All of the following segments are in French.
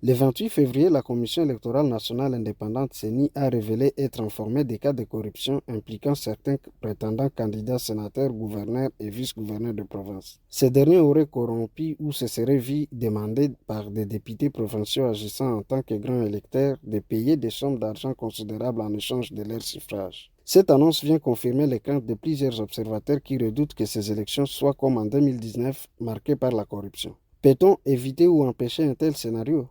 Le 28 février, la Commission électorale nationale indépendante CENI a révélé être informée des cas de corruption impliquant certains prétendants candidats sénateurs, gouverneurs et vice-gouverneurs de province. Ces derniers auraient corrompu ou se seraient vus demander par des députés provinciaux agissant en tant que grands électeurs de payer des sommes d'argent considérables en échange de leur suffrage. Cette annonce vient confirmer les craintes de plusieurs observateurs qui redoutent que ces élections soient comme en 2019 marquées par la corruption. Peut-on éviter ou empêcher un tel scénario?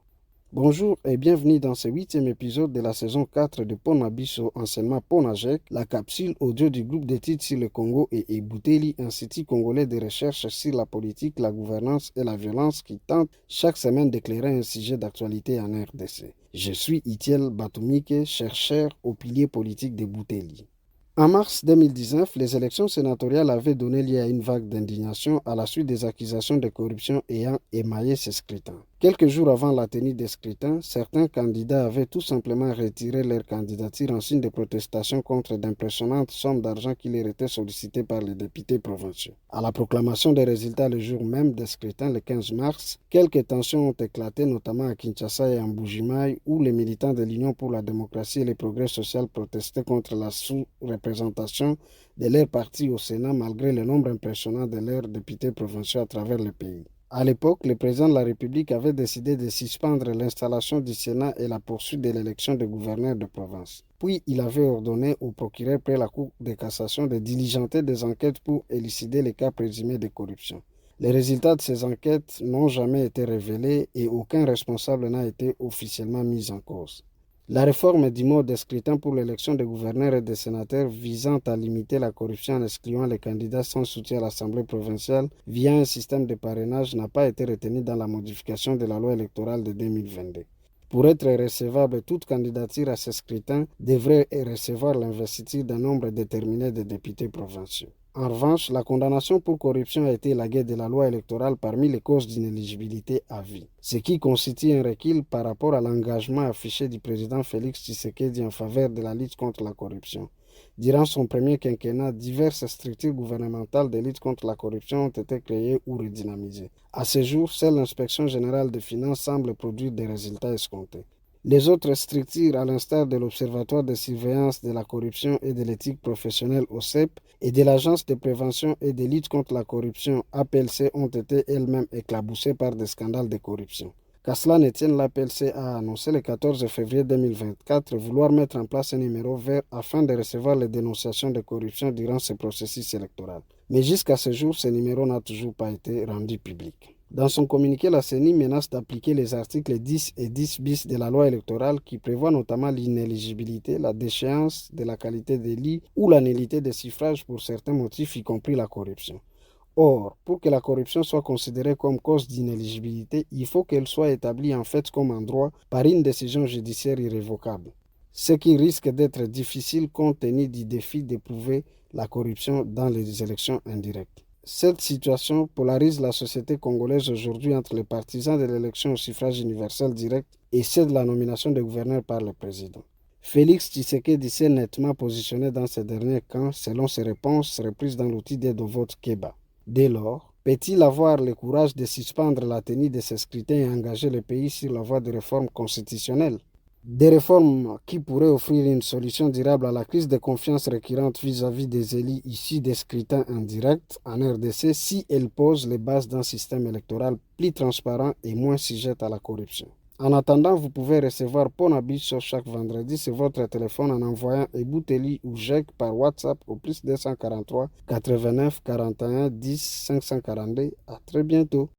Bonjour et bienvenue dans ce huitième épisode de la saison 4 de Ponabiso, anciennement Ponajek, la capsule audio du groupe d'études sur le Congo et Ebouteli, institut congolais de recherche sur la politique, la gouvernance et la violence qui tente chaque semaine d'éclairer un sujet d'actualité en RDC. Je suis Itiel Batumike, chercheur au pilier politique d'Ebouteli. En mars 2019, les élections sénatoriales avaient donné lieu à une vague d'indignation à la suite des accusations de corruption ayant émaillé ces scrutins. Quelques jours avant la tenue des scrutins, certains candidats avaient tout simplement retiré leur candidature en signe de protestation contre d'impressionnantes sommes d'argent qui leur étaient sollicitées par les députés provinciaux. À la proclamation des résultats le jour même des scrutins, le 15 mars, quelques tensions ont éclaté, notamment à Kinshasa et en Mbuji-Mayi, où les militants de l'Union pour la démocratie et le progrès social protestaient contre la sous-représentation de leur parti au Sénat malgré le nombre impressionnant de leurs députés provinciaux à travers le pays. À l'époque, le président de la République avait décidé de suspendre l'installation du Sénat et la poursuite de l'élection des gouverneurs de province. Puis, il avait ordonné au procureur près la Cour de cassation de diligenter des enquêtes pour élucider les cas présumés de corruption. Les résultats de ces enquêtes n'ont jamais été révélés et aucun responsable n'a été officiellement mis en cause. La réforme du mode de scrutin pour l'élection des gouverneurs et des sénateurs visant à limiter la corruption en excluant les candidats sans soutien à l'Assemblée provinciale via un système de parrainage n'a pas été retenue dans la modification de la loi électorale de 2022. Pour être recevable, toute candidature à ce scrutin devrait recevoir l'investiture d'un nombre déterminé de députés provinciaux. En revanche, la condamnation pour corruption a été élaguée de la loi électorale parmi les causes d'inéligibilité à vie, ce qui constitue un recul par rapport à l'engagement affiché du président Félix Tshisekedi en faveur de la lutte contre la corruption. Durant son premier quinquennat, diverses structures gouvernementales de lutte contre la corruption ont été créées ou redynamisées. À ce jour, seule l'inspection générale des finances semble produire des résultats escomptés. Les autres structures, à l'instar de l'Observatoire de surveillance de la corruption et de l'éthique professionnelle OCEP et de l'Agence de prévention et de lutte contre la corruption APLC, ont été elles-mêmes éclaboussées par des scandales de corruption. Qu'à cela ne tienne, l'APLC a annoncé le 14 février 2024 vouloir mettre en place un numéro vert afin de recevoir les dénonciations de corruption durant ce processus électoral. Mais jusqu'à ce jour, ce numéro n'a toujours pas été rendu public. Dans son communiqué, la CENI menace d'appliquer les articles 10 et 10 bis de la loi électorale qui prévoient notamment l'inéligibilité, la déchéance de la qualité d'élu ou la nullité des suffrages pour certains motifs, y compris la corruption. Or, pour que la corruption soit considérée comme cause d'inéligibilité, il faut qu'elle soit établie en fait comme un droit par une décision judiciaire irrévocable, ce qui risque d'être difficile compte tenu du défi d'éprouver la corruption dans les élections indirectes. Cette situation polarise la société congolaise aujourd'hui entre les partisans de l'élection au suffrage universel direct et ceux de la nomination des gouverneurs par le président. Félix Tshisekedi s'est nettement positionné dans ce dernier camp selon ses réponses reprises dans l'outil d'aide de vote Keba. Dès lors, peut-il avoir le courage de suspendre la tenue de ces scrutins et engager le pays sur la voie de réformes constitutionnelles? Des réformes qui pourraient offrir une solution durable à la crise de confiance récurrente vis-à-vis des élus issus des scrutins indirects en RDC si elles posent les bases d'un système électoral plus transparent et moins sujet à la corruption. En attendant, vous pouvez recevoir Ponabiso chaque vendredi sur votre téléphone en envoyant Ebouteli ou GEC par WhatsApp au plus 243 89 41 10 542. À très bientôt.